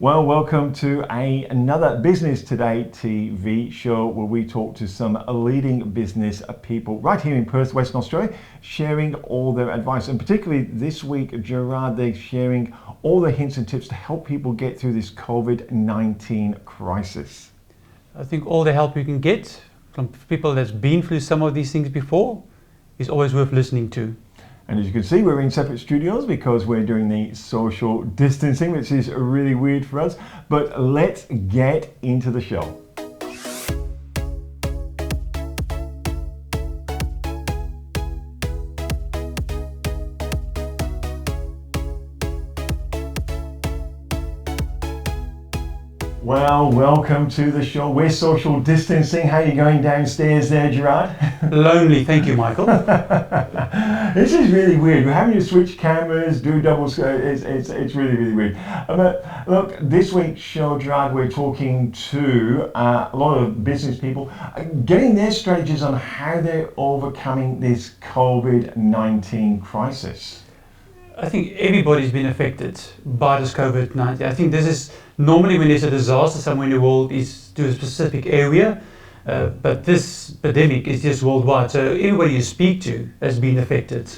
Well, welcome to another Business Today TV show where we talk to some leading business people right here in Perth, Western Australia, sharing all their advice. And particularly this week, Gerard, they're sharing all the hints and tips to help people get through this COVID-19 crisis. I think all the help you can get from people that's been through some of these things before is always worth listening to. And as you can see, we're in separate studios because we're doing the social distancing, which is really weird for us. But let's get into the show. Well, welcome to the show. We're social distancing. How are you going downstairs there, Gerard? Lonely, thank you, Michael. This is really weird. We're having to switch cameras, do double. It's really, really weird. But look, this week's show, Gerard, we're talking to a lot of business people, getting their strategies on how they're overcoming this COVID-19 crisis. I think everybody's been affected by this COVID-19. I think this is normally when there's a disaster somewhere in the world is to a specific area, but this pandemic is just worldwide. So everybody you speak to has been affected.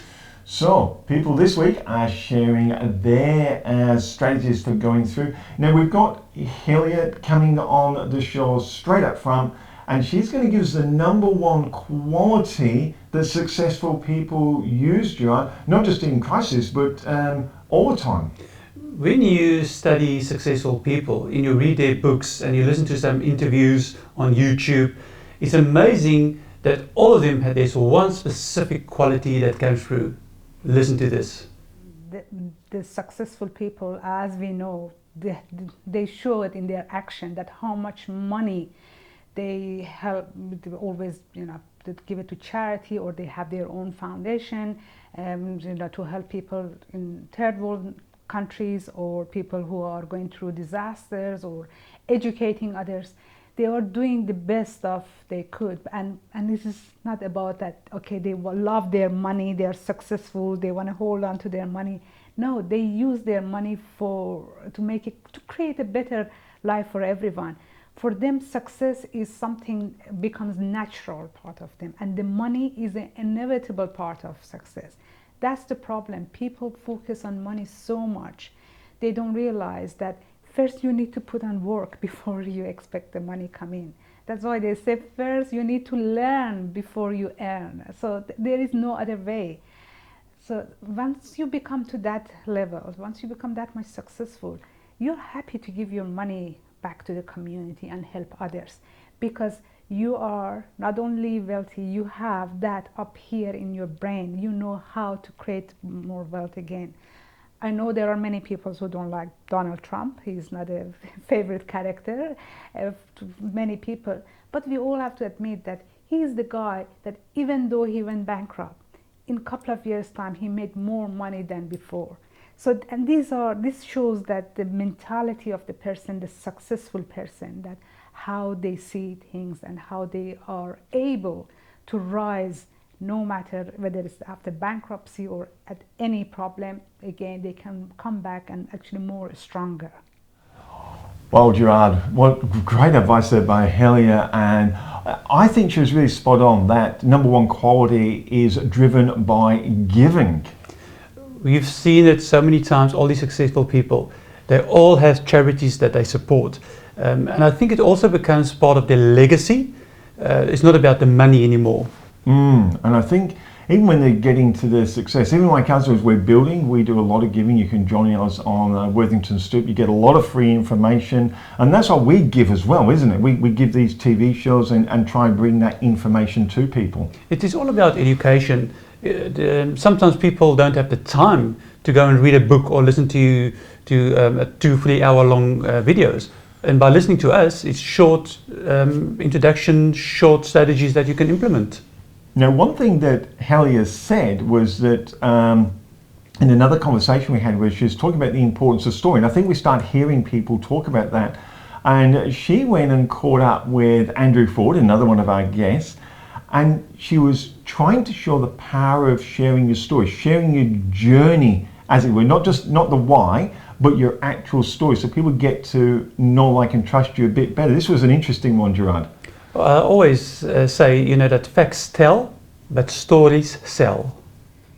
So people this week are sharing their strategies for going through. Now we've got Helia coming on the show straight up front, and she's going to give us the number one quality that successful people use, Gerard, not just in crisis, but all the time. When you study successful people and you read their books and you listen to some interviews on YouTube, it's amazing that all of them have this one specific quality that comes through. Listen to this. The successful people, as we know, they show it in their action that how much money they help, always, they give it to charity, or they have their own foundation, to help people in third world countries or people who are going through disasters or educating others. They are doing the best stuff they could, and this is not about that. Okay, they love their money, they are successful, they want to hold on to their money. No, they use their money to create a better life for everyone. For them, success is something becomes natural part of them, and the money is an inevitable part of success. That's the problem. People focus on money so much. They don't realize that first you need to put on work before you expect the money come in. That's why they say first you need to learn before you earn. So there is no other way. So once you become to that level, once you become that much successful, you're happy to give your money back to the community and help others, because you are not only wealthy, you have that up here in your brain. You know how to create more wealth again. I know there are many people who don't like Donald Trump. He's not a favorite character to many people, but we all have to admit that he is the guy that even though he went bankrupt, in a couple of years' time he made more money than before. So, and this shows that the mentality of the person, the successful person, that how they see things and how they are able to rise no matter whether it's after bankruptcy or at any problem. Again, they can come back and actually more stronger. Well, Gerard, what great advice there by Helia, and I think she was really spot on. That number one quality is driven by giving. We've seen it so many times, all these successful people, they all have charities that they support. And I think it also becomes part of their legacy. It's not about the money anymore. And I think even when they're getting to their success, even my customers we're building, we do a lot of giving. You can join us on Worthington Stoop. You get a lot of free information. And that's what we give as well, isn't it? We give these TV shows and try and bring that information to people. It is all about education. Sometimes people don't have the time to go and read a book or listen to 2-3 hour long videos. And by listening to us, it's short introduction, short strategies that you can implement. Now, one thing that Helia said was that in another conversation we had where she was talking about the importance of story, and I think we start hearing people talk about that. And she went and caught up with Andrew Ford, another one of our guests, and she was trying to show the power of sharing your story, sharing your journey, as it were, not the why, but your actual story, so people get to know, like, and trust you a bit better. This was an interesting one, Gerard. I always say, you know, that facts tell, but stories sell.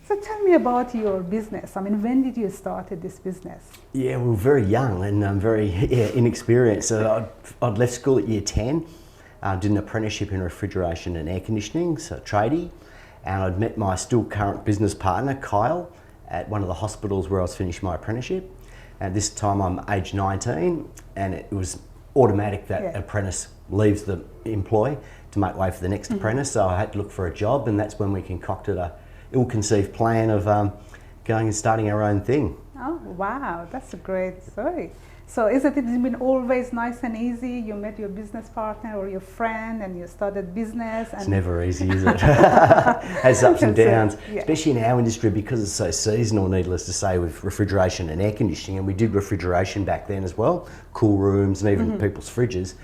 So tell me about your business. I mean, when did you start this business? Yeah, we were very young and very inexperienced. So I'd left school at year 10, did an apprenticeship in refrigeration and air conditioning, so tradie, and I'd met my still current business partner, Kyle, at one of the hospitals where I was finishing my apprenticeship. And this time I'm age 19, and it was automatic that apprentice leaves the employ to make way for the next apprentice, so I had to look for a job, and that's when we concocted a ill-conceived plan of going and starting our own thing. Oh wow, that's a great story. So is it been always nice and easy? You met your business partner or your friend and you started business? And it's never easy, is it? Has ups and downs, yeah. Especially in our industry because it's so seasonal, needless to say, with refrigeration and air conditioning, and we did refrigeration back then as well, cool rooms and even people's fridges.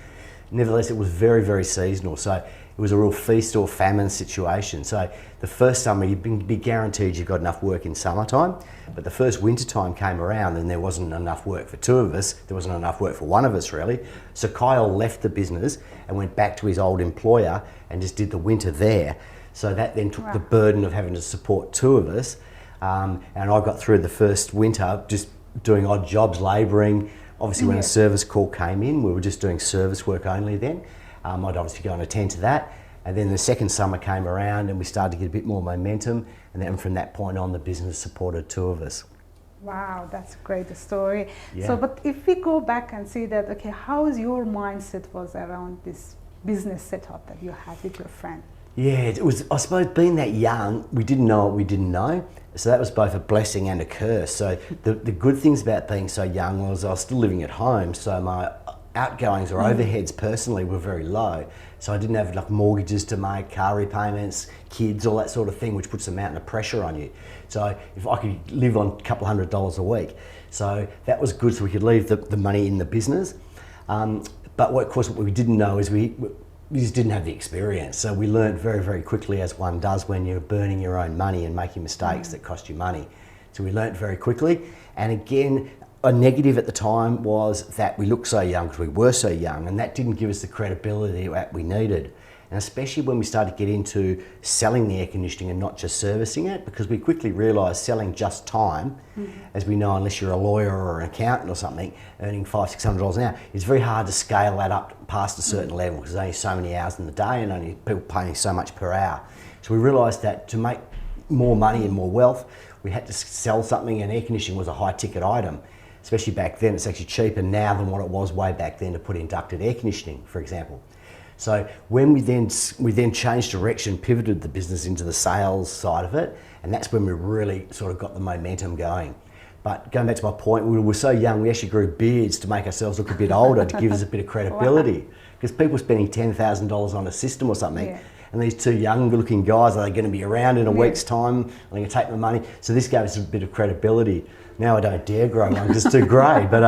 Nevertheless, it was very, very seasonal, so it was a real feast or famine situation. So the first summer you'd be guaranteed you've got enough work in summertime, but the first winter time came around and there wasn't enough work for two of us, there wasn't enough work for one of us really. So Kyle left the business and went back to his old employer and just did the winter there. So that then took the burden of having to support two of us, and I got through the first winter just doing odd jobs, labouring. Obviously when a service call came in, we were just doing service work only then. I'd obviously go and attend to that. And then the second summer came around and we started to get a bit more momentum. And then from that point on, the business supported two of us. Wow, that's a great story. Yeah. So, but if we go back and see that, okay, how is your mindset was around this business setup that you had with your friend? Yeah, it was, I suppose, being that young, we didn't know what we didn't know. So that was both a blessing and a curse. So the good things about being so young was I was still living at home, so my outgoings or overheads personally were very low. So I didn't have like mortgages to make, car repayments, kids, all that sort of thing, which puts a mountain of pressure on you. So if I could live on a couple $100 a week, so that was good, so we could leave the money in the business. But what, of course, what we didn't know is we just didn't have the experience. So we learned very, very quickly, as one does when you're burning your own money and making mistakes that cost you money. So we learned very quickly. And again, a negative at the time was that we looked so young because we were so young, and that didn't give us the credibility that we needed. And especially when we started to get into selling the air conditioning and not just servicing it, because we quickly realised selling just time, as we know, unless you're a lawyer or an accountant or something, earning $500, $600 an hour, it's very hard to scale that up past a certain level because there's only so many hours in the day and only people paying so much per hour. So we realised that to make more money and more wealth, we had to sell something, and air conditioning was a high ticket item. Especially back then, it's actually cheaper now than what it was way back then to put in ducted air conditioning, for example. So when we then changed direction, pivoted the business into the sales side of it, and that's when we really sort of got the momentum going. But going back to my point, we were so young, we actually grew beards to make ourselves look a bit older, to give us a bit of credibility. Because people were spending $10,000 on a system or something, and these two young looking guys, are they going to be around in a week's time? Are they going to take my money? So this gave us a bit of credibility. Now I don't dare grow one because it's too grey, but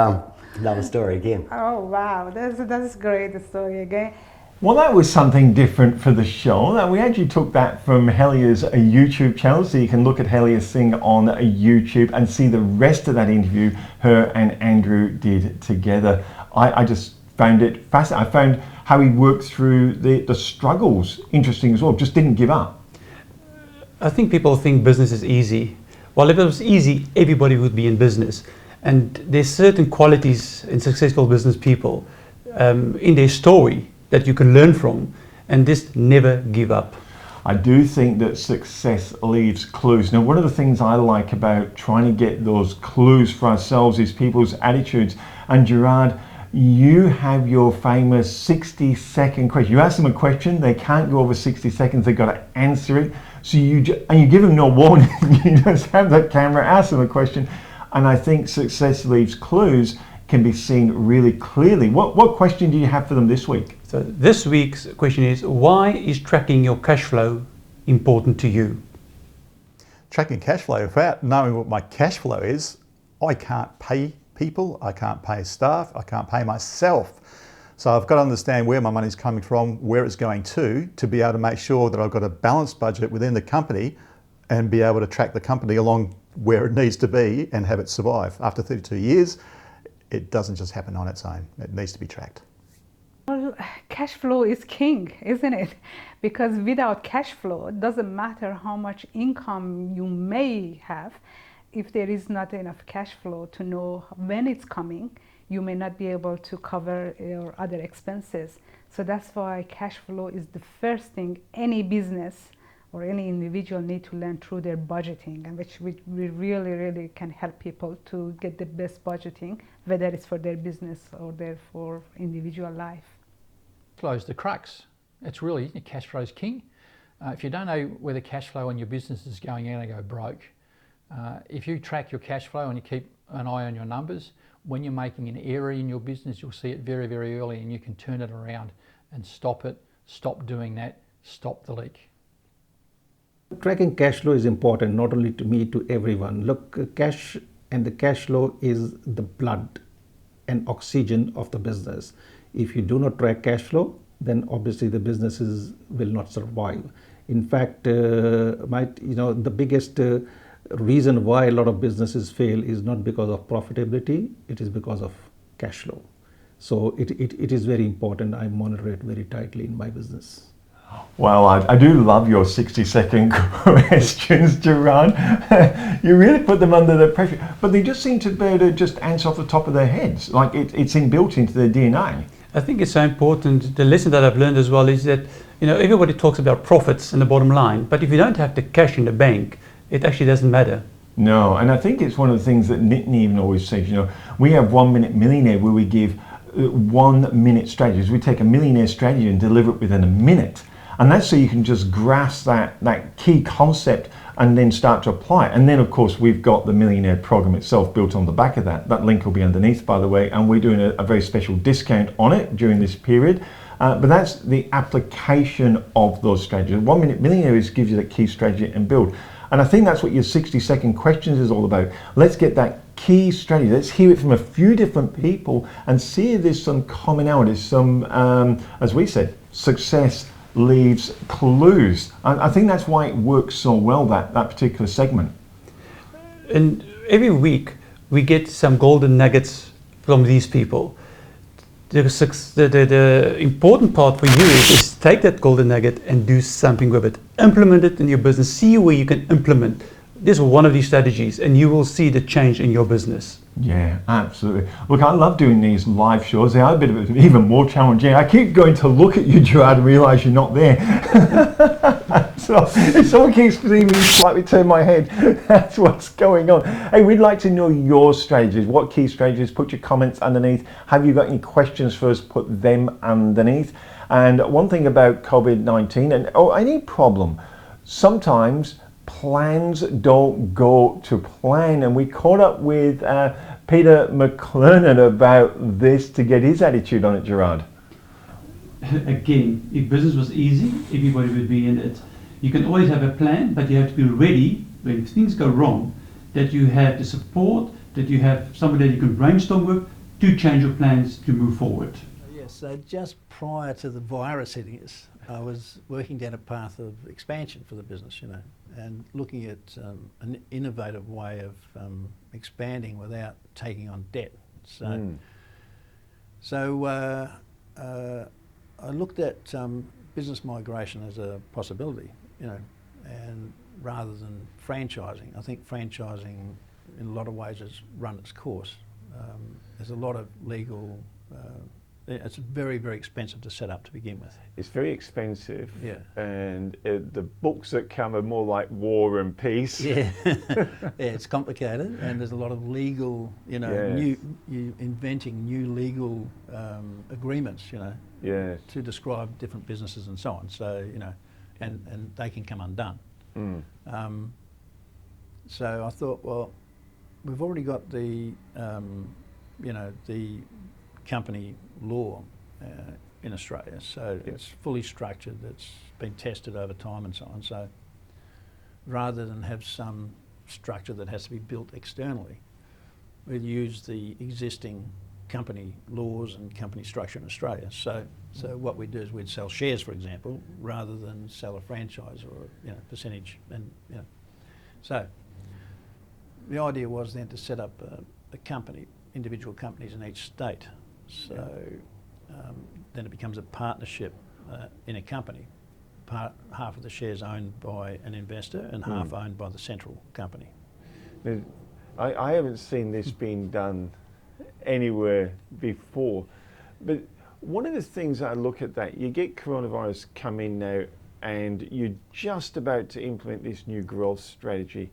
another story again. Oh wow, that's a great story again. Well, that was something different for the show. Now, we actually took that from Helia's YouTube channel, so you can look at Helia's thing on YouTube and see the rest of that interview her and Andrew did together. I just found it fascinating. I found how he worked through the struggles interesting as well, just didn't give up. I think people think business is easy. Well, if it was easy, everybody would be in business. And there's certain qualities in successful business people in their story that you can learn from, and just never give up. I do think that success leaves clues. Now, one of the things I like about trying to get those clues for ourselves is people's attitudes. And Gerard, you have your famous 60-second question. You ask them a question, they can't go over 60 seconds, they've got to answer it. So you give them no warning. You just have that camera, ask them a question, and I think success leaves clues can be seen really clearly. What question do you have for them this week? So this week's question is, why is tracking your cash flow important to you? Tracking cash flow, without knowing what my cash flow is, I can't pay people, I can't pay staff, I can't pay myself. So I've got to understand where my money's coming from, where it's going to be able to make sure that I've got a balanced budget within the company and be able to track the company along where it needs to be and have it survive. After 32 years, it doesn't just happen on its own. It needs to be tracked. Well, cash flow is king, isn't it? Because without cash flow, it doesn't matter how much income you may have. If there is not enough cash flow to know when it's coming, you may not be able to cover your other expenses. So that's why cash flow is the first thing any business or any individual need to learn through their budgeting, and which we really can help people to get the best budgeting, whether it's for their business or for individual life. Flow's the crux. It's really, cash flow's king. If you don't know where the cash flow on your business is going, you're going to go broke. If you track your cash flow and you keep an eye on your numbers, when you're making an error in your business, you'll see it very early, and you can turn it around and stop it, stop doing that, stop the leak. Tracking cash flow is important, not only to me, to everyone. Look, cash and the cash flow is the blood and oxygen of the business. If you do not track cash flow, then obviously the businesses will not survive. In fact, the biggest reason why a lot of businesses fail is not because of profitability, it is because of cash flow. So it is very important. I monitor it very tightly in my business. Well, I do love your 60-second questions, Gerard. You really put them under the pressure, but they just seem to be able to just answer off the top of their heads, like it's inbuilt into their DNA. I think it's so important. The lesson that I've learned as well is that, everybody talks about profits and the bottom line, but if you don't have the cash in the bank, it actually doesn't matter. No, and I think it's one of the things that Nitin even always says, we have 1 Minute Millionaire where we give 1 minute strategies. We take a millionaire strategy and deliver it within a minute. And that's so you can just grasp that key concept and then start to apply it. And then, of course, we've got the Millionaire program itself built on the back of that. That link will be underneath, by the way, and we're doing a very special discount on it during this period. But that's the application of those strategies. 1 Minute Millionaire gives you that key strategy and build. And I think that's what your 60-second questions is all about. Let's get that key strategy. Let's hear it from a few different people and see if there's some commonalities, some, as we said, success leaves clues. And I think that's why it works so well, that particular segment. And every week we get some golden nuggets from these people. The important part for you is take that golden nugget and do something with it. Implement it in your business. See where you can implement. This is one of these strategies, and you will see the change in your business. Yeah, absolutely. Look, I love doing these live shows. They are a bit of even more challenging. I keep going to look at you, Gerard, and realise you're not there. So if someone keeps seeing me slightly turn my head, that's what's going on. Hey, we'd like to know your strategies. What key strategies? Put your comments underneath. Have you got any questions for us? Put them underneath. And one thing about COVID-19 and any problem, sometimes plans don't go to plan, and we caught up with Peter McClernand about this to get his attitude on it, Gerard. Again, if business was easy, everybody would be in it. You can always have a plan, but you have to be ready when things go wrong, that you have the support, that you have somebody that you can brainstorm with to change your plans to move forward. Yes, so just prior to the virus hitting us, I was working down a path of expansion for the business, and looking at an innovative way of expanding without taking on debt. So I looked at business migration as a possibility, and rather than franchising. I think franchising in a lot of ways has run its course. There's a lot of legal, it's very expensive to set up to begin with. It's very expensive, yeah, and the books that come are more like War and Peace. Yeah, yeah, it's complicated, and there's a lot of legal, Yes. inventing new legal agreements, Yes. to describe different businesses and so on. So and they can come undone. So I thought, well, we've already got the the company law in Australia, so it's fully structured, it's been tested over time and so on. So rather than have some structure that has to be built externally, we'd use the existing company laws and company structure in Australia. So what we'd do is we'd sell shares, for example, rather than sell a franchise or percentage. And so the idea was then to set up a company, individual companies in each state. So then it becomes a partnership in a company. Half of the shares owned by an investor and half owned by the central company. Now, I haven't seen this being done anywhere before, but one of the things I look at that, you get coronavirus come in now and you're just about to implement this new growth strategy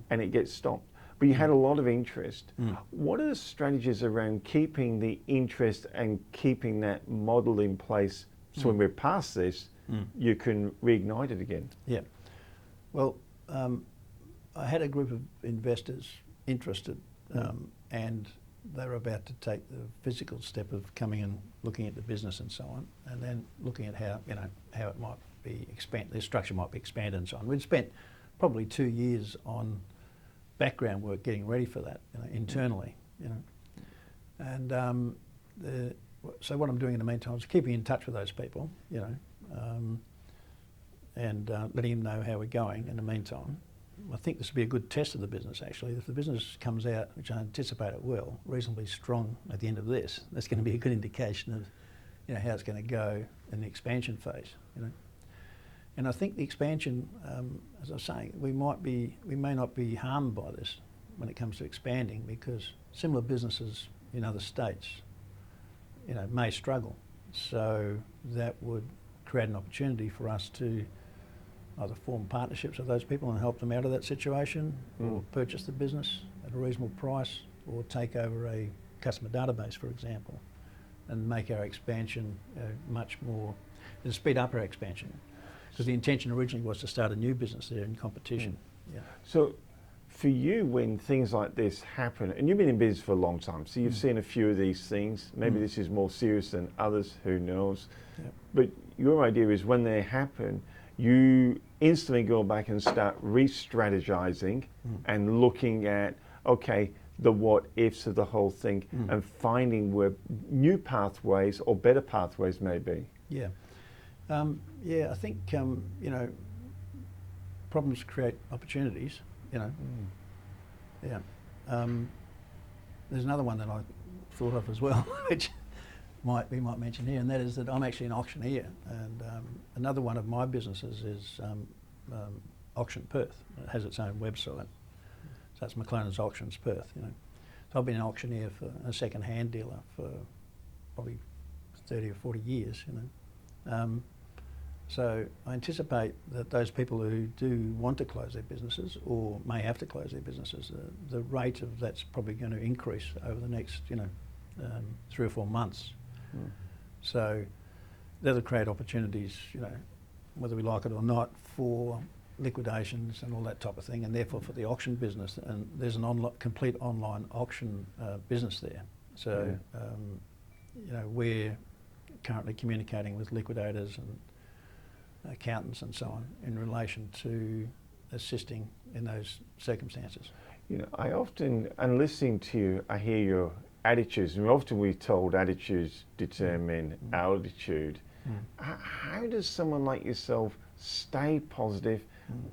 and it gets stopped. But you had a lot of interest. What are the strategies around keeping the interest and keeping that model in place so when we're past this, you can reignite it again? Yeah. Well, I had a group of investors interested and they were about to take the physical step of coming and looking at the business and so on, and then looking at how, you know, how it might be the structure might be expanded and so on. We'd spent probably 2 years on background work getting ready for that, you know, internally, you know. And so what I'm doing in the meantime is keeping in touch with those people, you know, and letting them know how we're going in the meantime. I think this will be a good test of the business, actually. If the business comes out, which I anticipate it will, reasonably strong at the end of this, that's going to be a good indication of, you know, how it's going to go in the expansion phase, you know. And I think the expansion, as I was saying, we may not be harmed by this when it comes to expanding, because similar businesses in other states, you know, may struggle. So that would create an opportunity for us to either form partnerships with those people and help them out of that situation, or purchase the business at a reasonable price, or take over a customer database, for example, and make our expansion much more, and speed up our expansion. Because the intention originally was to start a new business there in competition. Yeah. So for you, when things like this happen, and you've been in business for a long time, so you've seen a few of these things, maybe this is more serious than others, who knows, but your idea is when they happen, you instantly go back and start re-strategizing and looking at, okay, the what ifs of the whole thing and finding where new pathways or better pathways may be. Yeah. Yeah, I think, you know, problems create opportunities, you know. Yeah. There's another one that I thought of as well, which we might mention here, and that is that I'm actually an auctioneer, and another one of my businesses is Auction Perth. It has its own website, so that's McLennan's Auctions Perth, you know. So I've been an auctioneer, for a second-hand dealer, for probably 30 or 40 years, you know. So I anticipate that those people who do want to close their businesses, or may have to close their businesses, the rate of that's probably going to increase over the next, you know, 3 or 4 months. So that'll create opportunities, you know, whether we like it or not, for liquidations and all that type of thing, and therefore for the auction business. And there's an complete online auction business there. So, you know, we're currently communicating with liquidators and accountants and so on in relation to assisting in those circumstances. You know, I often, and listening to you, I hear your attitudes, and often we're told attitudes determine altitude. How does someone like yourself stay positive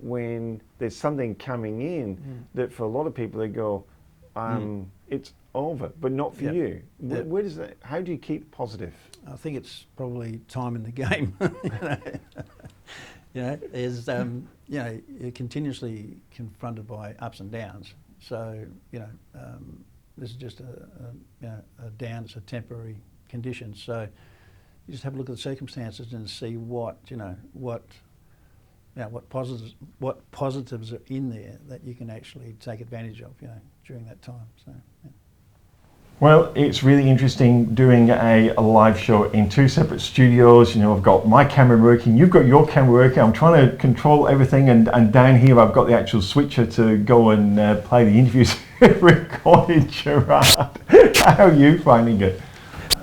when there's something coming in that for a lot of people they go, it's over, but not for you? Where does that, how do you keep positive? I think it's probably time in the game. You know, there's, you know, you're continuously confronted by ups and downs. So, you know, this is just you know, a down, it's a temporary condition. So you just have a look at the circumstances and see what, you know, what positives are in there that you can actually take advantage of, you know, during that time. So, yeah. Well, it's really interesting doing a live show in 2 separate studios. You know, I've got my camera working, you've got your camera working. I'm trying to control everything, and down here I've got the actual switcher to go and play the interviews recorded. Gerard, how are you finding it?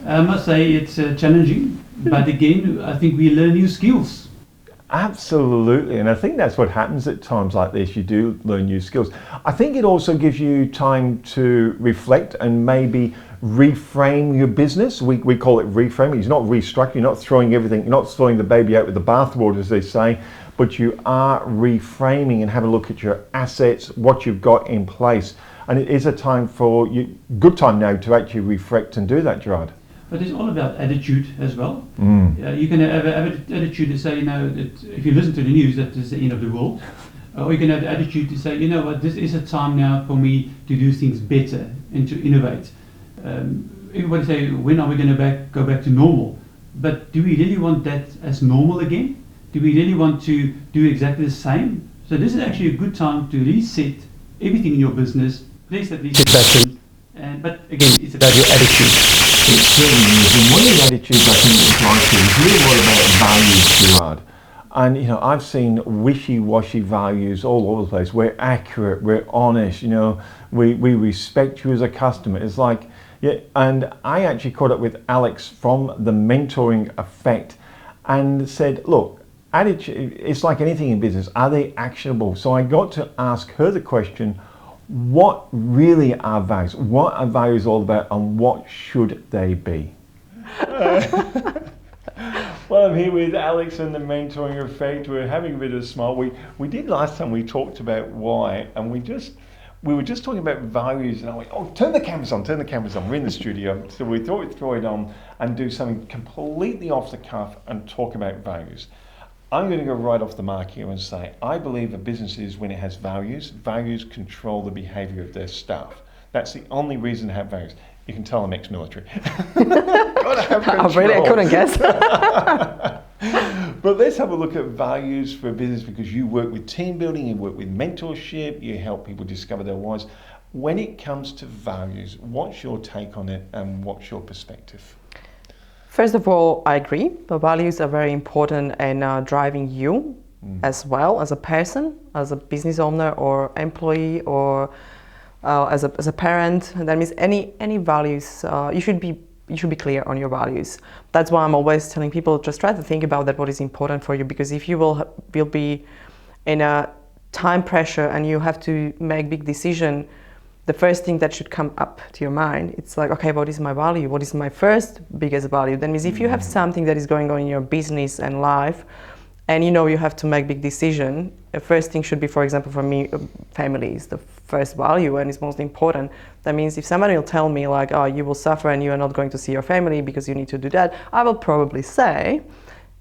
I must say it's challenging, but again, I think we learn new skills. Absolutely, and I think that's what happens at times like this. You do learn new skills. I think it also gives you time to reflect and maybe reframe your business. We call it reframing. It's not restructuring. You're not throwing everything. You're not throwing the baby out with the bathwater, as they say, but you are reframing and have a look at your assets, what you've got in place, and it is a time for you. Good time now to actually reflect and do that, Gerard. But it's all about attitude as well. You can have an attitude to say, that if you listen to the news, that is the end of the world. Or you can have the attitude to say, what, this is a time now for me to do things better and to innovate. Everybody say, when are we going to go back to normal? But do we really want that as normal again? Do we really want to do exactly the same? So this is actually a good time to reset everything in your business. Place that reset button. But again, it's about your attitude. It certainly is, and one of the attitudes I think that's like it is really all about values, Gerard. And I've seen wishy-washy values all over the place. We're accurate, we're honest, we respect you as a customer. It's like, and I actually caught up with Alex from the Mentoring Effect and said, look, attitude, it's like anything in business, are they actionable? So I got to ask her the question, what really are values? What are values all about, and what should they be? Well, I'm here with Alex and the Mentoring Effect. We're having a bit of a smile. We did last time, we talked about why, and we were just talking about values, and I went, oh, turn the cameras on. We're in the studio. So we thought we'd throw it on and do something completely off the cuff and talk about values. I'm going to go right off the mark here and say, I believe a business is when it has values. Values control the behaviour of their staff. That's the only reason to have values. You can tell I'm ex-military. Gotta have control. Really, I couldn't guess. But let's have a look at values for a business, because you work with team building, you work with mentorship, you help people discover their whys. When it comes to values, what's your take on it and what's your perspective? First of all, I agree. The values are very important in driving you as well as a person, as a business owner or employee, or as a parent. That means any values. You should be clear on your values. That's why I'm always telling people, just try to think about that, what is important for you, because if you will be in a time pressure and you have to make big decision, the first thing that should come up to your mind, it's like, okay, what is my value? What is my first biggest value? That means if you have something that is going on in your business and life, and you have to make big decision, the first thing should be, for example, for me, family is the first value and is most important. That means if somebody will tell me like, oh, you will suffer and you are not going to see your family because you need to do that, I will probably say,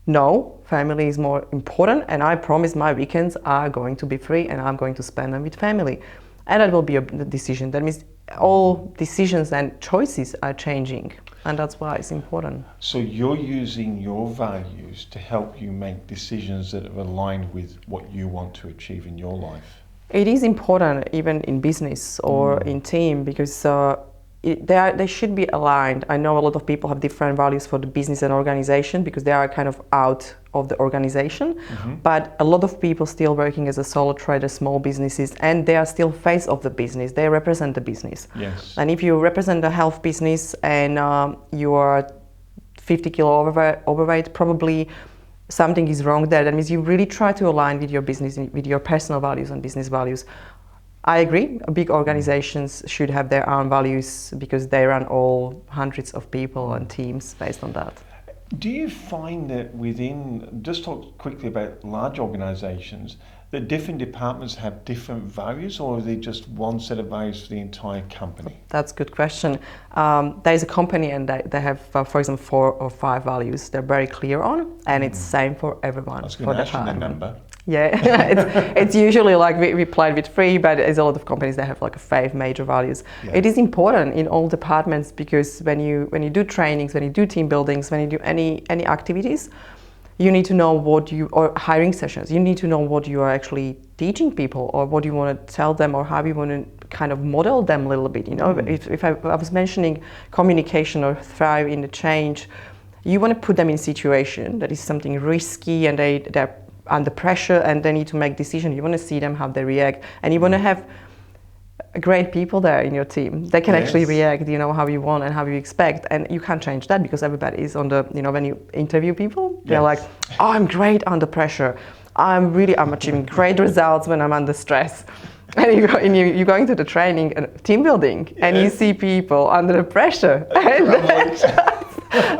no, family is more important, and I promise my weekends are going to be free and I'm going to spend them with family. And that will be a decision. That means all decisions and choices are changing, and that's why it's important. So you're using your values to help you make decisions that are aligned with what you want to achieve in your life. It is important even in business or in team, because they should be aligned. I know a lot of people have different values for the business and organization because they are kind of out of the organization, but a lot of people still working as a solo trader, small businesses, and they are still face of the business. They represent the business. Yes. And if you represent a health business and you are 50 kilo overweight, probably something is wrong there. That means you really try to align with your business, with your personal values and business values. I agree, big organizations should have their own values because they run all hundreds of people and teams based on that. Do you find that within, just talk quickly about large organizations, that different departments have different values, or are they just one set of values for the entire company? That's a good question. There's a company and they have, for example, 4 or 5 values they're very clear on, and it's same for everyone. I was going to ask you the number. Yeah, it's usually like we played with 3, but there's a lot of companies that have like 5 major values. Yeah. It is important in all departments, because when you do trainings, when you do team buildings, when you do any activities, you need to know or hiring sessions, you need to know what you are actually teaching people, or what you want to tell them, or how you want to kind of model them a little bit. If I was mentioning communication or thrive in the change, you want to put them in a situation that is something risky and they're under pressure and they need to make decisions. You want to see them how they react, and you want to have great people there in your team. They can actually Yes. react, you know, how you want and how you expect, and you can't change that because everybody is on the, you know, when you interview people, they're Yes. like, oh, I'm great under pressure. I'm achieving great results when I'm under stress. And you go into the training and team building, and you Yes. see people under the pressure,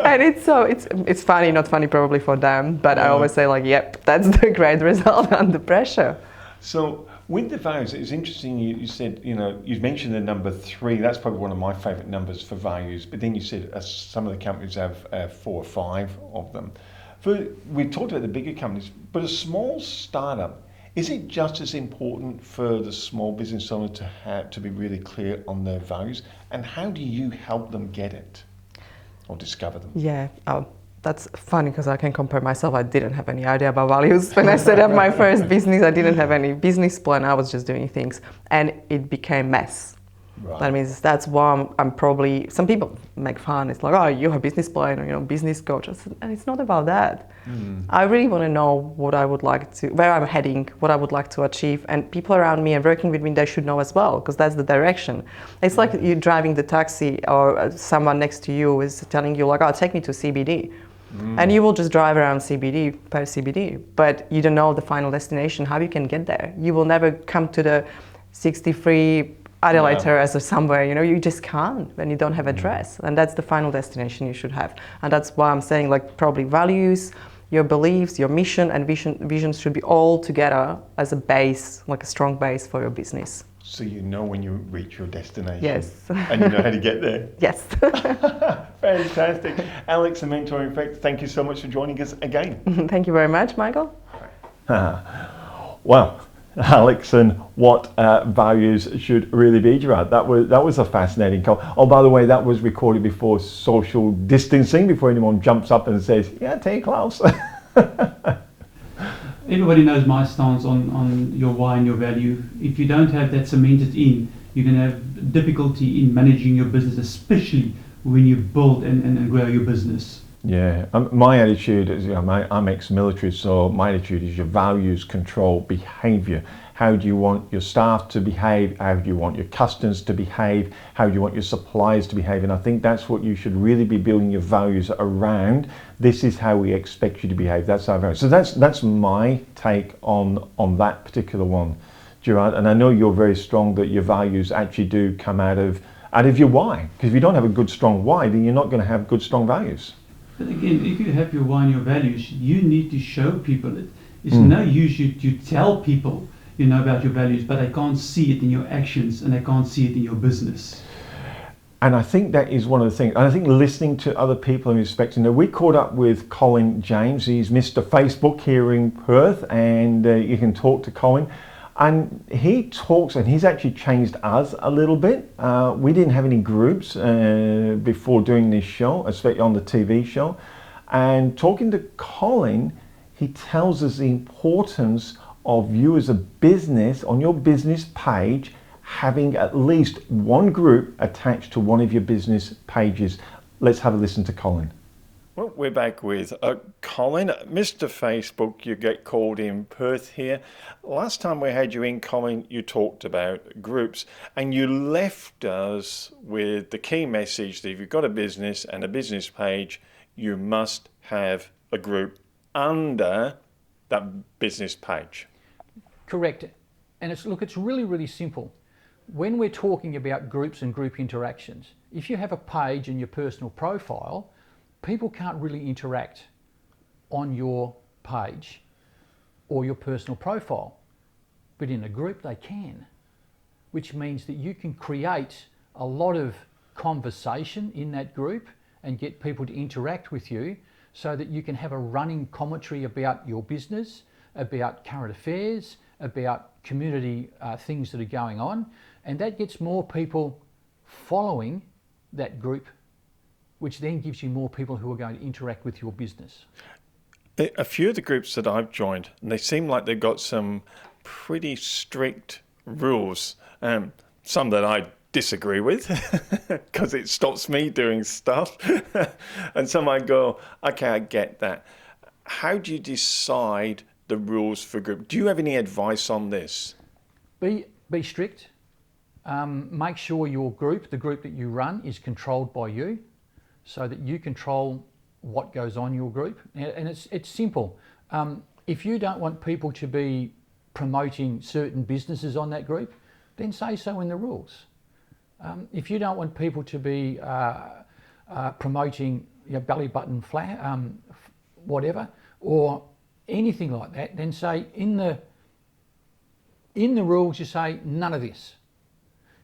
and it's funny, not funny probably for them, but I always say like, yep, that's the great result under pressure. So with the values, it's interesting you said, you know, you mentioned the number 3. That's probably one of my favourite numbers for values. But then you said some of the companies have 4 or 5 of them. We talked about the bigger companies, but a small startup, is it just as important for the small business owner to be really clear on their values? And how do you help them get it or discover them? Yeah, that's funny because I can compare myself. I didn't have any idea about values. When I set up my first business, I didn't have any business plan. I was just doing things, and it became mess. Right. That means that's why I'm probably, some people make fun. It's like, oh, you're a business plan or, you know, business coach. And it's not about that. I really want to know what I would like to, where I'm heading, what I would like to achieve. And people around me and working with me, they should know as well, because that's the direction. It's like you driving the taxi, or someone next to you is telling you like, oh, take me to CBD. And you will just drive around CBD per CBD, but you don't know the final destination, how you can get there. You will never come to the 63 Adelaide Terrace or somewhere, you know, you just can't when you don't have address. And that's the final destination you should have. And that's why I'm saying, like, probably values, your beliefs, your mission and visions should be all together as a base, like a strong base for your business. So you know when you reach your destination. Yes. And you know how to get there. Yes. Fantastic. Alex, the Mentoring Effect, thank you so much for joining us again. Thank you very much, Michael. Well, Alex, and what values should really be, Gerard. That was a fascinating call. Oh, by the way, that was recorded before social distancing, before anyone jumps up and says, yeah, take close. Everybody knows my stance on your why and your value. If you don't have that cemented in, you're going to have difficulty in managing your business, especially when you build and grow your business. Yeah, my attitude is, you know, I'm ex-military, so my attitude is your values control behaviour. How do you want your staff to behave? How do you want your customers to behave? How do you want your suppliers to behave? And I think that's what you should really be building your values around. This is how we expect you to behave. That's our values. So that's my take on that particular one, Gerard. And I know you're very strong that your values actually do come out of your why. Because if you don't have a good, strong why, then you're not going to have good, strong values. But again, if you have your why and your values, you need to show people it. It's no use you tell people, you know, about your values, but they can't see it in your actions and they can't see it in your business. And I think that is one of the things. And I think listening to other people and respecting them. We caught up with Colin James. He's Mr. Facebook here in Perth, and you can talk to Colin. And he talks, and he's actually changed us a little bit. We didn't have any groups before doing this show, especially on the TV show. And talking to Colin, he tells us the importance of you as a business, on your business page, having at least one group attached to one of your business pages. Let's have a listen to Colin. Well, we're back with Colin. Mr. Facebook, you get called in Perth here. Last time we had you in, Colin, you talked about groups, and you left us with the key message that if you've got a business and a business page, you must have a group under that business page. Correct. And it's really, really simple. When we're talking about groups and group interactions, if you have a page in your personal profile, people can't really interact on your page or your personal profile, but in a group they can, which means that you can create a lot of conversation in that group and get people to interact with you so that you can have a running commentary about your business, about current affairs, about community things that are going on, and that gets more people following that group, which then gives you more people who are going to interact with your business. A few of the groups that I've joined, they seem like they've got some pretty strict rules, some that I disagree with because it stops me doing stuff, and some I go, okay, I get that. How do you decide the rules for group? Do you have any advice on this? Be strict. make sure your group, the group that you run, is controlled by you, so that you control what goes on your group. And it's simple. If you don't want people to be promoting certain businesses on that group, then say so in the rules. If you don't want people to be promoting your belly button flat, whatever, or anything like that, then say in the rules, you say none of this.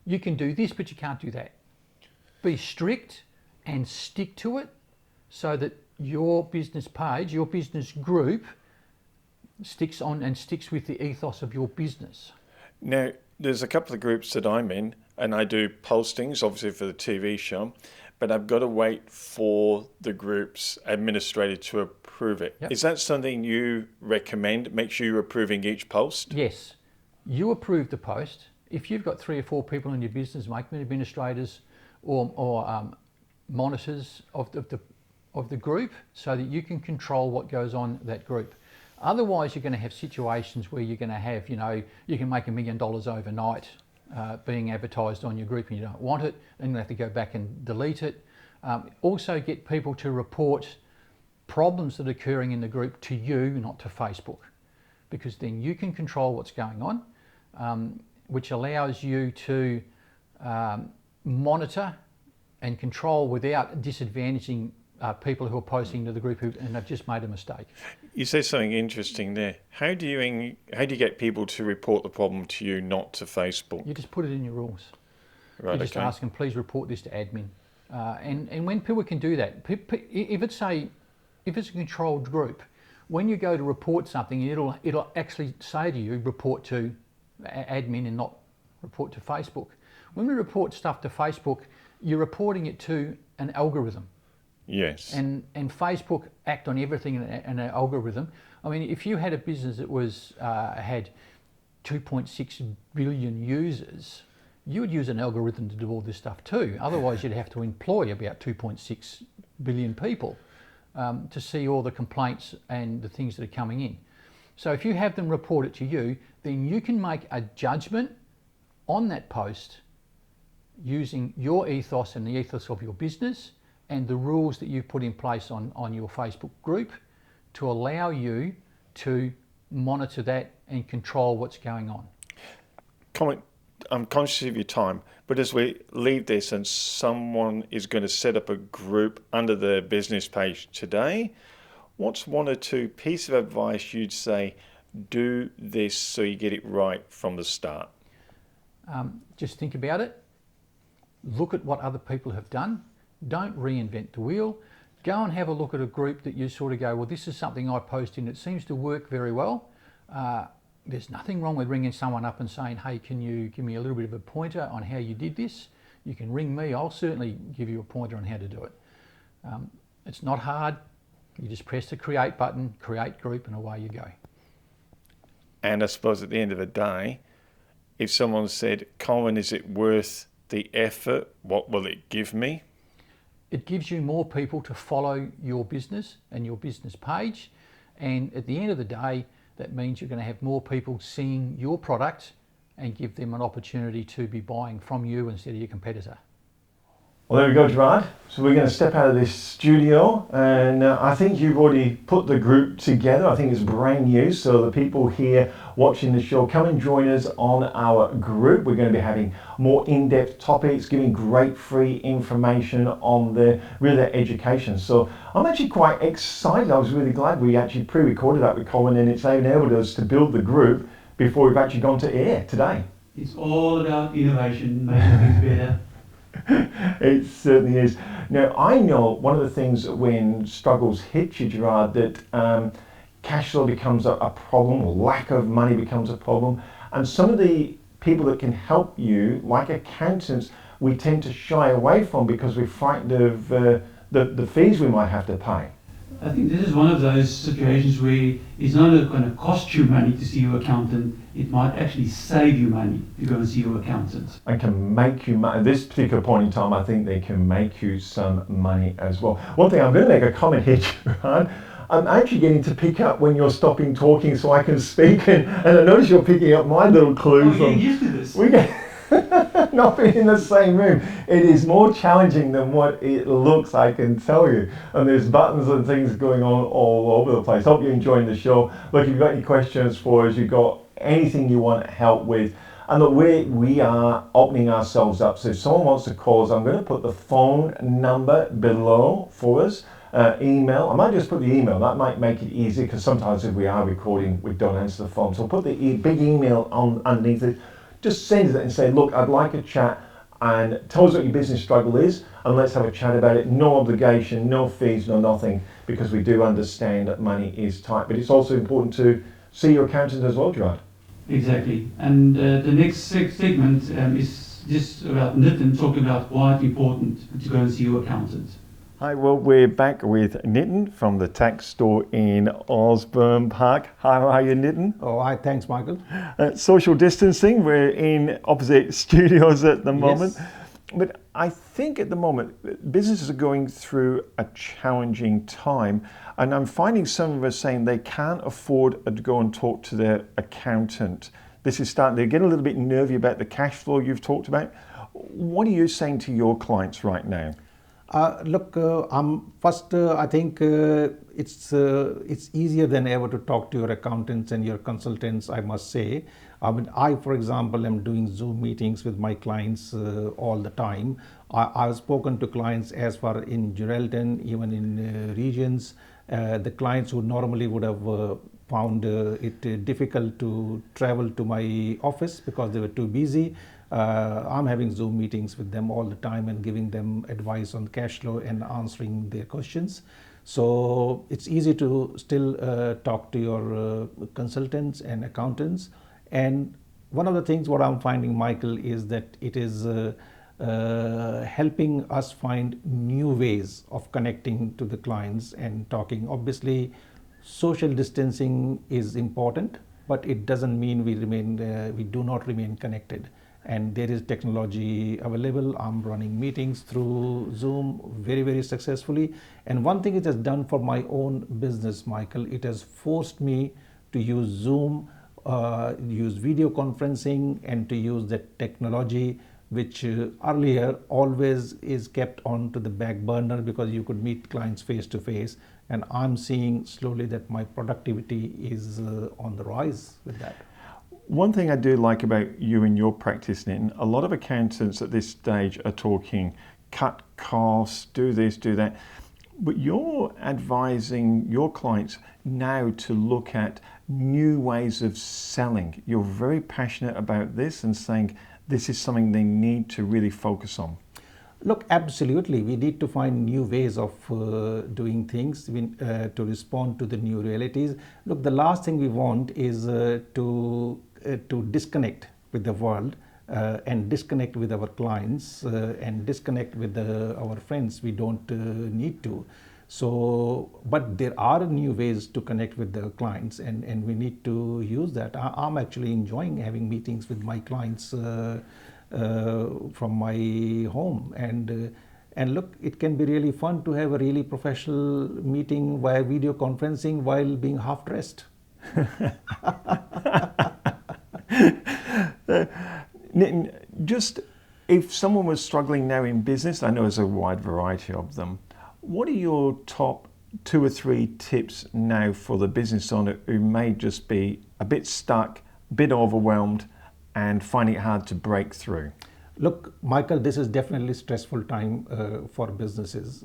You can do this, but you can't do that. Be strict and stick to it, so that your business page, your business group, sticks on and sticks with the ethos of your business. Now, there's a couple of groups that I'm in, and I do postings, obviously for the TV show, but I've got to wait for the group's administrator to approve it. Yep. Is that something you recommend? Make sure you're approving each post? Yes, you approve the post. If you've got 3 or 4 people in your business, make them administrators or monitors of the group, so that you can control what goes on that group. Otherwise, you're going to have situations where you're going to have, you can make $1 million overnight being advertised on your group, and you don't want it, and you have to go back and delete it. Also get people to report problems that are occurring in the group to you, not to Facebook, because then you can control what's going on, which allows you to monitor and control without disadvantaging people who are posting to the group and have just made a mistake. You said something interesting there. How do you get people to report the problem to you, not to Facebook? You just put it in your rules. Right, You just ask them, please report this to admin. And when people can do that, if it's a controlled group, when you go to report something, it'll actually say to you, report to admin and not report to Facebook. When we report stuff to Facebook, you're reporting it to an algorithm. Yes. And Facebook act on everything in an algorithm. I mean, if you had a business that had 2.6 billion users, you would use an algorithm to do all this stuff too. Otherwise, you'd have to employ about 2.6 billion people to see all the complaints and the things that are coming in. So if you have them report it to you, then you can make a judgment on that post using your ethos and the ethos of your business and the rules that you've put in place on your Facebook group to allow you to monitor that and control what's going on. I'm conscious of your time, but as we leave this and someone is going to set up a group under their business page today, what's 1 or 2 pieces of advice you'd say, do this so you get it right from the start? Just think about it. Look at what other people have done. Don't reinvent the wheel. Go and have a look at a group that you sort of go, well, this is something I post in. It seems to work very well. There's nothing wrong with ringing someone up and saying, hey, can you give me a little bit of a pointer on how you did this? You can ring me. I'll certainly give you a pointer on how to do it. It's not hard. You just press the create button, create group, and away you go. And I suppose at the end of the day, if someone said, Colin, is it worth the effort? What will it give me? It gives you more people to follow your business and your business page. And at the end of the day, that means you're going to have more people seeing your product and give them an opportunity to be buying from you instead of your competitor. Well, there we go, Gerard. So we're going to step out of this studio, and I think you've already put the group together. I think it's brand new, so the people here watching the show, come and join us on our group. We're going to be having more in-depth topics, giving great free information on the education. So I'm actually quite excited. I was really glad we actually pre-recorded that with Colin, and it's enabled us to build the group before we've actually gone to air today. It's all about innovation, making things better. It certainly is. Now, I know one of the things when struggles hit you, Gerard, that cash flow becomes a problem, or lack of money becomes a problem. And some of the people that can help you, like accountants, we tend to shy away from because we're frightened of the fees we might have to pay. I think this is one of those situations where it's not going to cost you money to see your accountant. It might actually save you money to go and see your accountant. And can make you money. At this particular point in time, I think they can make you some money as well. One thing, I'm going to make a comment here, Gerard. I'm actually getting to pick up when you're stopping talking so I can speak, and I notice you're picking up my little clues. Oh, you're used to this. not being in the same room. It is more challenging than what it looks, I can tell you. And there's buttons and things going on all over the place. Hope you're enjoying the show. Look, if you've got any questions for us, you've got anything you want help with, and look, we are opening ourselves up. So if someone wants to call us, I'm going to put the phone number below for us. Email. I might just put the email. That might make it easy, because sometimes if we are recording, we don't answer the phone. So I'll put the big email on underneath it. Just send it and say, look, I'd like a chat, and tell us what your business struggle is, and let's have a chat about it. No obligation, no fees, no nothing, because we do understand that money is tight. But it's also important to see your accountant as well, Gerard. Exactly. And the next segment is just about Nitin talking about why it's important to go and see your accountant. Hi, well, we're back with Nitin from the tax store in Osborne Park. How are you, Nitin? Oh, thanks, Michael. Social distancing, we're in opposite studios at the moment. Yes. But I think at the moment, businesses are going through a challenging time. And I'm finding some of us saying they can't afford to go and talk to their accountant. This is starting, they're getting a little bit nervy about the cash flow you've talked about. What are you saying to your clients right now? Look, I think it's easier than ever to talk to your accountants and your consultants, I must say. I mean, for example, am doing Zoom meetings with my clients all the time. I've spoken to clients as far in Geraldton, even in regions. The clients who normally would have found it difficult to travel to my office because they were too busy. I'm having Zoom meetings with them all the time and giving them advice on cash flow and answering their questions. So it's easy to still talk to your consultants and accountants. And one of the things what I'm finding, Michael, is that it is helping us find new ways of connecting to the clients and talking. Obviously, social distancing is important, but it doesn't mean we do not remain connected. And there is technology available. I'm running meetings through Zoom very, very successfully. And one thing it has done for my own business, Michael, it has forced me to use Zoom, use video conferencing, and to use that technology which earlier always is kept on to the back burner because you could meet clients face to face. And I'm seeing slowly that my productivity is on the rise with that. One thing I do like about you and your practice, Nitin, a lot of accountants at this stage are talking cut costs, do this, do that. But you're advising your clients now to look at new ways of selling. You're very passionate about this and saying this is something they need to really focus on. Look, absolutely. We need to find new ways of doing things to respond to the new realities. Look, the last thing we want is to disconnect with the world and disconnect with our clients and disconnect with our friends. We don't need to. So, but there are new ways to connect with the clients, and we need to use that. I'm actually enjoying having meetings with my clients from my home, and look, it can be really fun to have a really professional meeting via video conferencing while being half dressed. Nitin, just if someone was struggling now in business, I know there's a wide variety of them, what are your top 2 or 3 tips now for the business owner who may just be a bit stuck, a bit overwhelmed, and finding it hard to break through? Look, Michael, this is definitely a stressful time for businesses,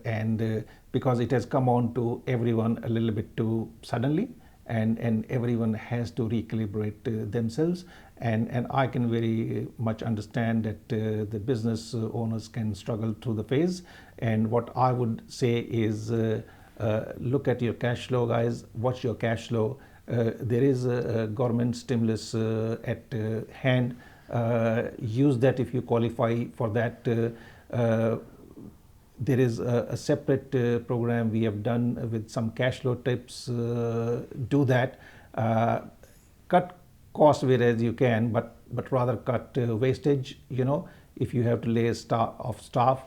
and because it has come on to everyone a little bit too suddenly, and everyone has to recalibrate themselves, and I can very much understand that the business owners can struggle through the phase. And what I would say is look at your cash flow, guys. Watch your cash flow. There is a government stimulus at hand. Use that if you qualify for that. There is a separate program we have done with some cash flow tips. Do that. Cut costs whereas you can, but rather cut wastage. You know, if you have to lay staff,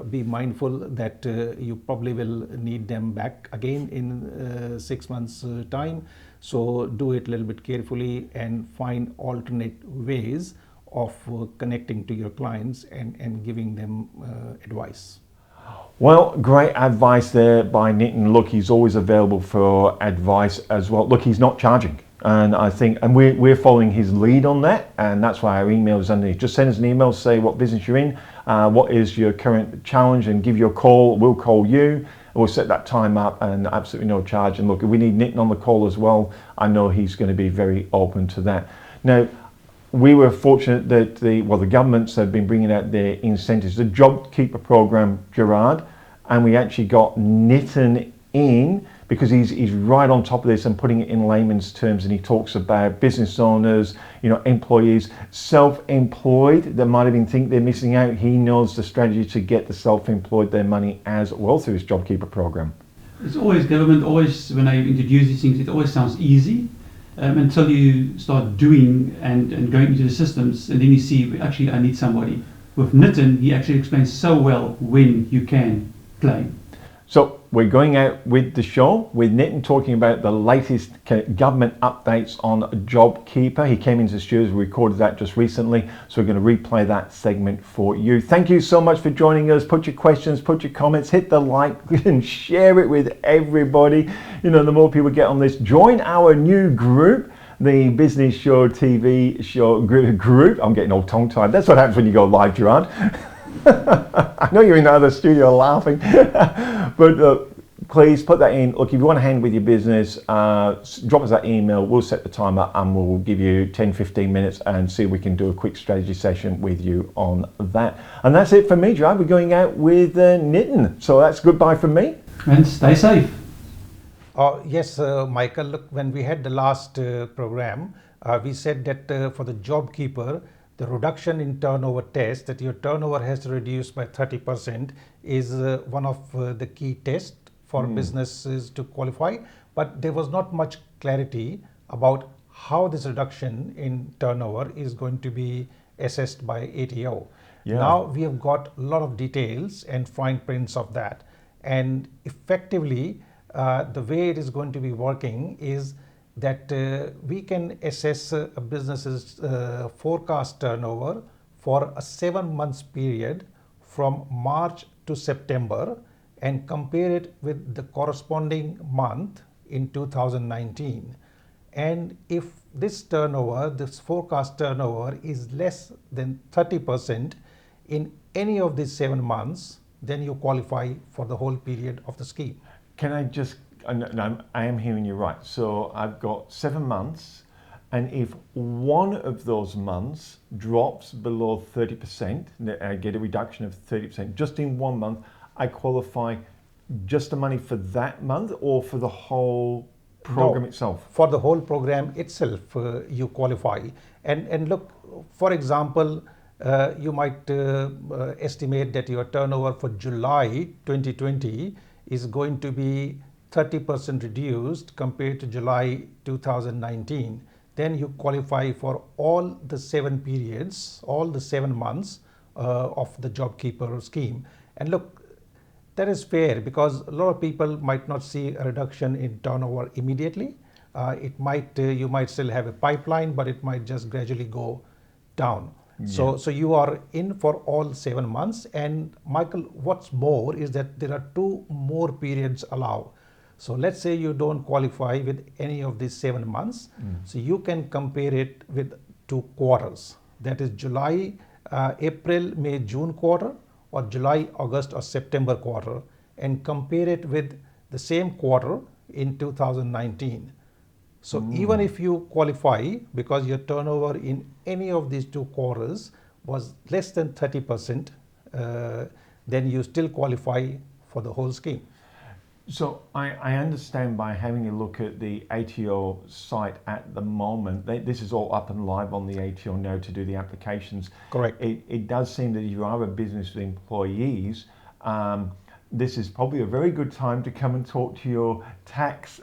be mindful that you probably will need them back again in 6 months' time. So do it a little bit carefully and find alternate ways of connecting to your clients and giving them advice. Well, great advice there by Nitin. Look, he's always available for advice as well. Look, he's not charging. And I think, and we're following his lead on that, and that's why our email is underneath. Just send us an email, say what business you're in, what is your current challenge, and give you a call. We'll call you, and we'll set that time up, and absolutely no charge. And look, if we need Nitin on the call as well, I know he's going to be very open to that. Now, we were fortunate that the governments have been bringing out their incentives, the Jobkeeper program, Gerard, and we actually got Nitin in because he's right on top of this and putting it in layman's terms, and he talks about business owners, employees, self-employed that might even think they're missing out. He knows the strategy to get the self-employed their money as well through his Jobkeeper program. It's always government, always when I introduce these things, it always sounds easy until you start doing and going into the systems, and then you see, actually I need somebody. With Nitin, he actually explains so well when you can claim. So we're going out with the show with Nitin talking about the latest government updates on Jobkeeper. He came into the studios, we recorded that just recently, so we're going to replay that segment for you. Thank you so much for joining us. Put your questions, put your comments, hit the like and share it with everybody. The more people get on this, join our new group, the Business Show TV show group. I'm getting all tongue-tied. That's what happens when you go live, Gerard. I know you're in the other studio laughing, but please put that in. Look, if you want to hand with your business, drop us that email. We'll set the timer and we'll give you 10-15 minutes and see if we can do a quick strategy session with you on that. And that's it for me, Gerard. We're going out with Nitin. So that's goodbye from me. And stay safe. Yes, Michael, look, when we had the last program, we said that for the Jobkeeper, the reduction in turnover test, that your turnover has reduced by 30%, is one of the key tests for businesses to qualify. But there was not much clarity about how this reduction in turnover is going to be assessed by ATO. Yeah. Now we have got a lot of details and fine prints of that. And effectively, the way it is going to be working is that we can assess a business's forecast turnover for a 7 months period from March to September and compare it with the corresponding month in 2019. And if this turnover, this forecast turnover, is less than 30% in any of these 7 months, then you qualify for the whole period of the scheme. Can I just, no, I am hearing you right. So I've got 7 months, and if one of those months drops below 30%, I get a reduction of 30%. Just in 1 month, I qualify just the money for that month or for the whole program itself? For the whole program itself, you qualify. And look, for example, you might estimate that your turnover for July 2020 is going to be 30% reduced compared to July 2019. Then you qualify for all the 7 periods, all the 7 months of the Jobkeeper scheme. And look, that is fair because a lot of people might not see a reduction in turnover immediately. It might you might still have a pipeline, but it might just gradually go down. Yeah. So you are in for all 7 months. And Michael, what's more is that there are 2 more periods allowed. So let's say you don't qualify with any of these 7 months. So you can compare it with 2 quarters. That is July, April, May, June quarter, or July, August, or September quarter, and compare it with the same quarter in 2019. So even if you qualify, because your turnover in any of these 2 quarters was less than 30%, then you still qualify for the whole scheme. So I understand by having a look at the ATO site at the moment, this is all up and live on the ATO now to do the applications. Correct. It does seem that if you are a business with employees, this is probably a very good time to come and talk to your tax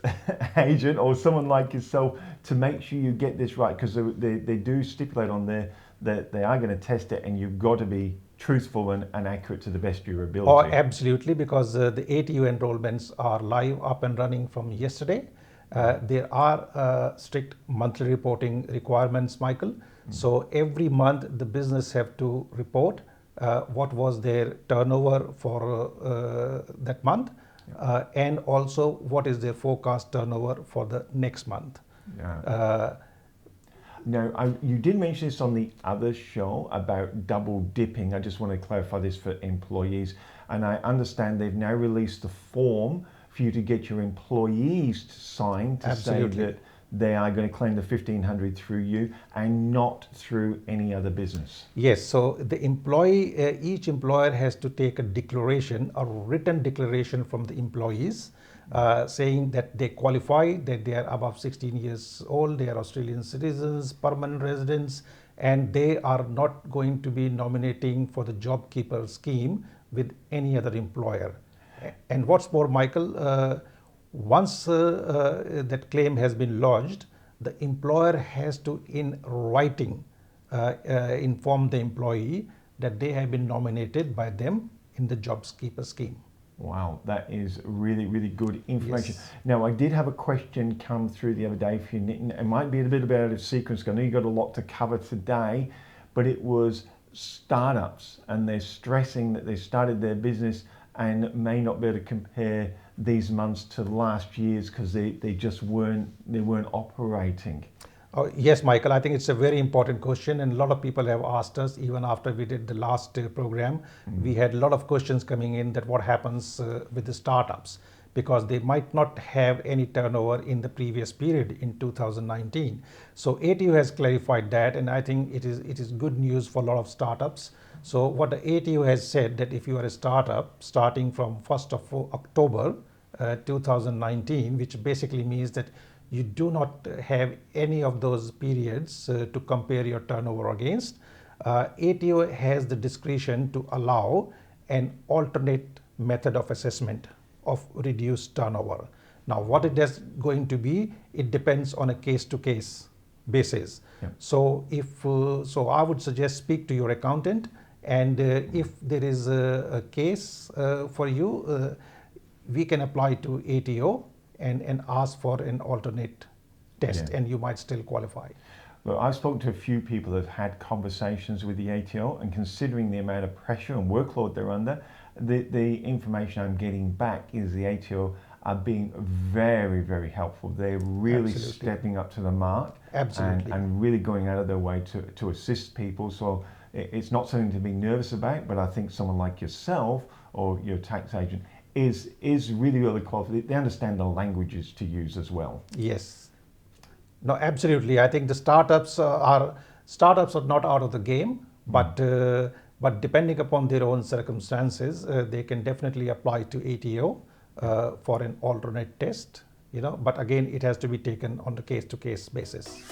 agent or someone like yourself to make sure you get this right, because they do stipulate on there that they are going to test it and you've got to be truthful and accurate to the best of your ability. Oh, absolutely, because the ATU enrollments are live, up and running from yesterday. There are strict monthly reporting requirements, Michael. So every month the business have to report what was their turnover for that month, and also what is their forecast turnover for the next month. Yeah. Now, you did mention this on the other show about double dipping. I just want to clarify this for employees. And I understand they've now released the form for you to get your employees to sign to Absolutely. say that they are going to claim the 1,500 through you and not through any other business. Yes, so the employee, each employer has to take a declaration, a written declaration from the employees, saying that they qualify, that they are above 16 years old, they are Australian citizens, permanent residents, and they are not going to be nominating for the Jobkeeper scheme with any other employer. And what's more, Michael, once that claim has been lodged, the employer has to, in writing, inform the employee that they have been nominated by them in the Jobkeeper scheme. Wow, that is really, really good information. Yes. Now, I did have a question come through the other day for you, Nitin. It might be a bit out of sequence. I know you've got a lot to cover today, but it was startups, and they're stressing that they started their business and may not be able to compare these months to last year's because they just weren't operating. Oh, yes, Michael, I think it's a very important question, and a lot of people have asked us even after we did the last program. We had a lot of questions coming in that what happens with the startups, because they might not have any turnover in the previous period in 2019. So ATO has clarified that, and I think it is good news for a lot of startups. So what the ATO has said, that if you are a startup starting from 1st of October 2019, which basically means that you do not have any of those periods to compare your turnover against, ATO has the discretion to allow an alternate method of assessment of reduced turnover. Now, what it is going to be, it depends on a case-to-case basis. Yeah. So, so I would suggest speak to your accountant, and if there is a case for you, we can apply to ATO and ask for an alternate test, and you might still qualify. Look, I've spoken to a few people that have had conversations with the ATO, and considering the amount of pressure and workload they're under, the information I'm getting back is the ATO are being very, very helpful. They're really Absolutely. stepping up to the mark. Absolutely. And really going out of their way to assist people. So it's not something to be nervous about, but I think someone like yourself or your tax agent is really, really qualified. They understand the languages to use as well. Yes. No, absolutely. I think the startups are not out of the game, but depending upon their own circumstances, they can definitely apply to ATO for an alternate test. But again, it has to be taken on the case-to-case basis.